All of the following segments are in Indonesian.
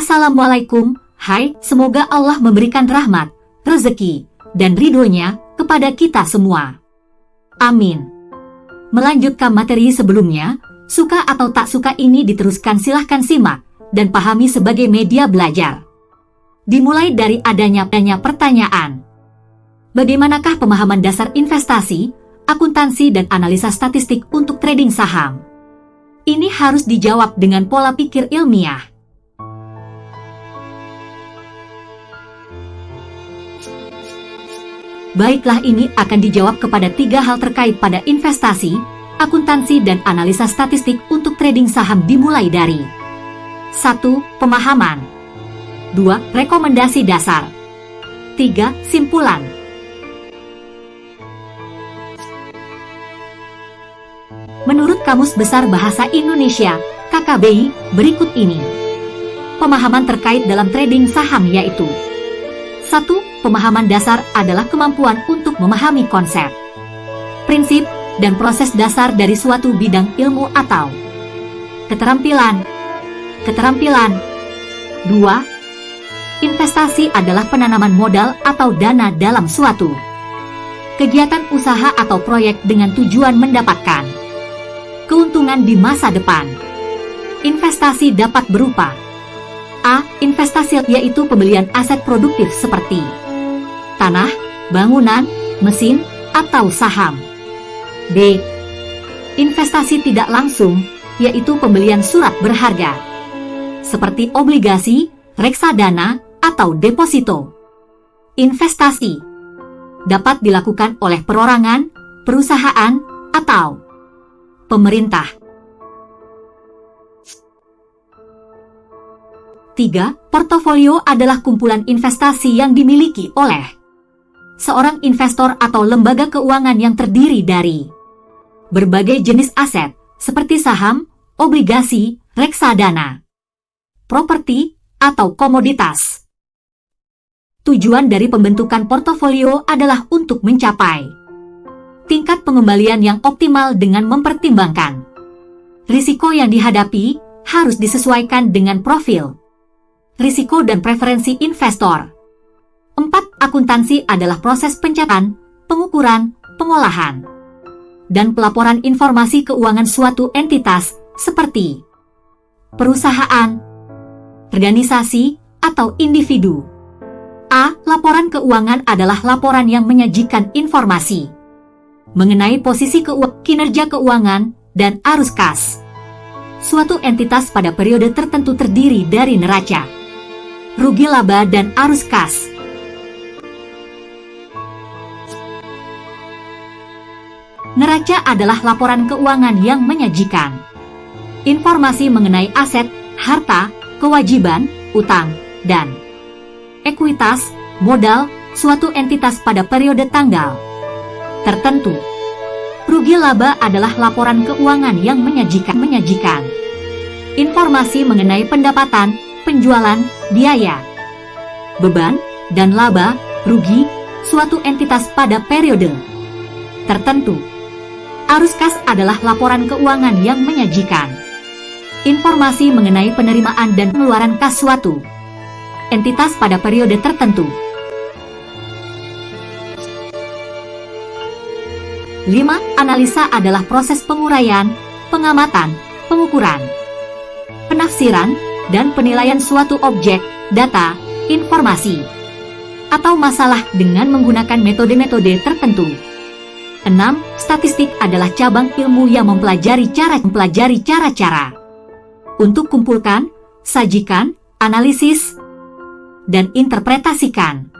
Assalamualaikum, hai, semoga Allah memberikan rahmat, rezeki, dan ridhonya kepada kita semua. Amin. Melanjutkan materi sebelumnya, suka atau tak suka ini diteruskan silahkan simak dan pahami sebagai media belajar. Dimulai dari adanya pertanyaan. Bagaimanakah pemahaman dasar investasi, akuntansi dan analisa statistik untuk trading saham? Ini harus dijawab dengan pola pikir ilmiah. Baiklah, ini akan dijawab kepada 3 hal terkait pada investasi, akuntansi dan analisa statistik untuk trading saham dimulai dari 1. Pemahaman 2. Rekomendasi dasar 3. Simpulan. Menurut Kamus Besar Bahasa Indonesia, KKBI, berikut ini. Pemahaman terkait dalam trading saham yaitu 1. Pemahaman dasar adalah kemampuan untuk memahami konsep, prinsip, dan proses dasar dari suatu bidang ilmu atau keterampilan. 2. Investasi adalah penanaman modal atau dana dalam suatu kegiatan usaha atau proyek dengan tujuan mendapatkan keuntungan di masa depan. Investasi dapat berupa A. Investasi yaitu pembelian aset produktif seperti tanah, bangunan, mesin, atau saham. B. Investasi tidak langsung, yaitu pembelian surat berharga, seperti obligasi, reksadana, atau deposito. Investasi dapat dilakukan oleh perorangan, perusahaan, atau pemerintah. 3. Portofolio adalah kumpulan investasi yang dimiliki oleh seorang investor atau lembaga keuangan yang terdiri dari berbagai jenis aset seperti saham, obligasi, reksadana, properti, atau komoditas. Tujuan dari pembentukan portofolio adalah untuk mencapai tingkat pengembalian yang optimal dengan mempertimbangkan risiko yang dihadapi harus disesuaikan dengan profil risiko dan preferensi investor. 4. Akuntansi adalah proses pencatatan, pengukuran, pengolahan, dan pelaporan informasi keuangan suatu entitas seperti perusahaan, organisasi, atau individu. A. Laporan keuangan adalah laporan yang menyajikan informasi mengenai posisi kinerja keuangan dan arus kas suatu entitas pada periode tertentu terdiri dari neraca, rugi laba, dan arus kas. Neraca adalah laporan keuangan yang menyajikan informasi mengenai aset, harta, kewajiban, utang, dan ekuitas, modal, suatu entitas pada periode tanggal tertentu. Rugi laba adalah laporan keuangan yang menyajikan informasi mengenai pendapatan, penjualan, biaya, beban, dan laba, rugi, suatu entitas pada periode tertentu. Arus kas adalah laporan keuangan yang menyajikan informasi mengenai penerimaan dan pengeluaran kas suatu entitas pada periode tertentu. 5. Analisa adalah proses penguraian, pengamatan, pengukuran, penafsiran, dan penilaian suatu objek, data, informasi, atau masalah dengan menggunakan metode-metode tertentu. 6. Statistik adalah cabang ilmu yang mempelajari cara-cara untuk kumpulkan, sajikan, analisis, dan interpretasikan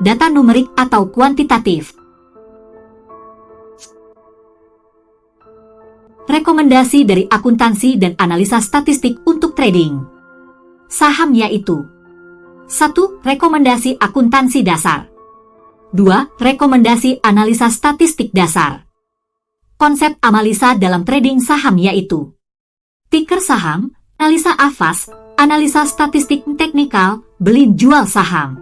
data numerik atau kuantitatif. Rekomendasi dari akuntansi dan analisa statistik untuk trading saham yaitu 1. Rekomendasi akuntansi dasar. 2. Rekomendasi analisa statistik dasar. Konsep analisa dalam trading saham yaitu ticker saham, analisa AFAS, analisa statistik teknikal, beli jual saham.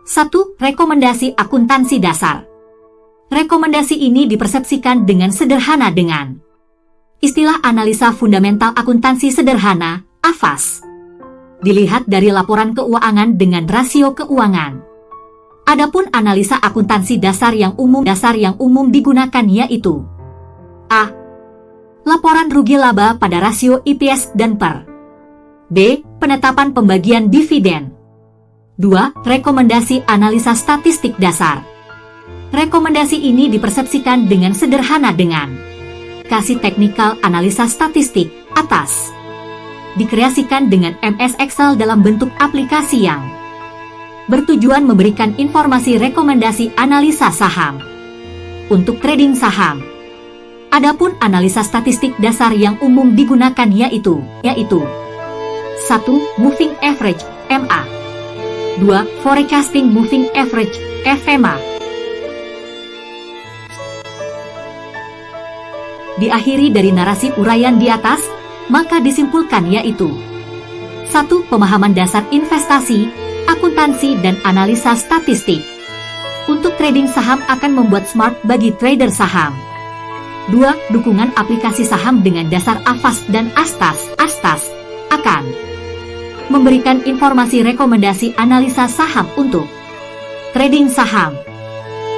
1. Rekomendasi akuntansi dasar. Rekomendasi ini dipersepsikan dengan sederhana dengan Istilah analisa fundamental akuntansi sederhana, AFAS. Dilihat dari laporan keuangan dengan rasio keuangan. Adapun analisa akuntansi dasar yang umum digunakan yaitu A. Laporan rugi laba pada rasio EPS dan per. B. Penetapan pembagian dividen. 2. Rekomendasi analisa statistik dasar. Rekomendasi ini dipersepsikan dengan sederhana dengan kasih teknikal analisa statistik atas. Dikreasikan dengan MS Excel dalam bentuk aplikasi yang bertujuan memberikan informasi rekomendasi analisa saham untuk trading saham. Adapun analisa statistik dasar yang umum digunakan yaitu 1. Moving Average, MA. 2. Forecasting Moving Average, FMA. Diakhiri dari narasi uraian di atas, maka disimpulkan yaitu 1. Pemahaman dasar investasi, akuntansi, dan analisa statistik untuk trading saham akan membuat smart bagi trader saham. 2. Dukungan aplikasi saham dengan dasar AFAS dan ASTAS akan memberikan informasi rekomendasi analisa saham untuk trading saham.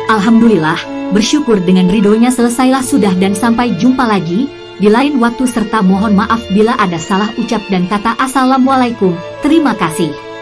Alhamdulillah, bersyukur dengan ridhonya selesailah sudah dan sampai jumpa lagi di lain waktu serta mohon maaf bila ada salah ucap dan kata. Assalamualaikum, terima kasih.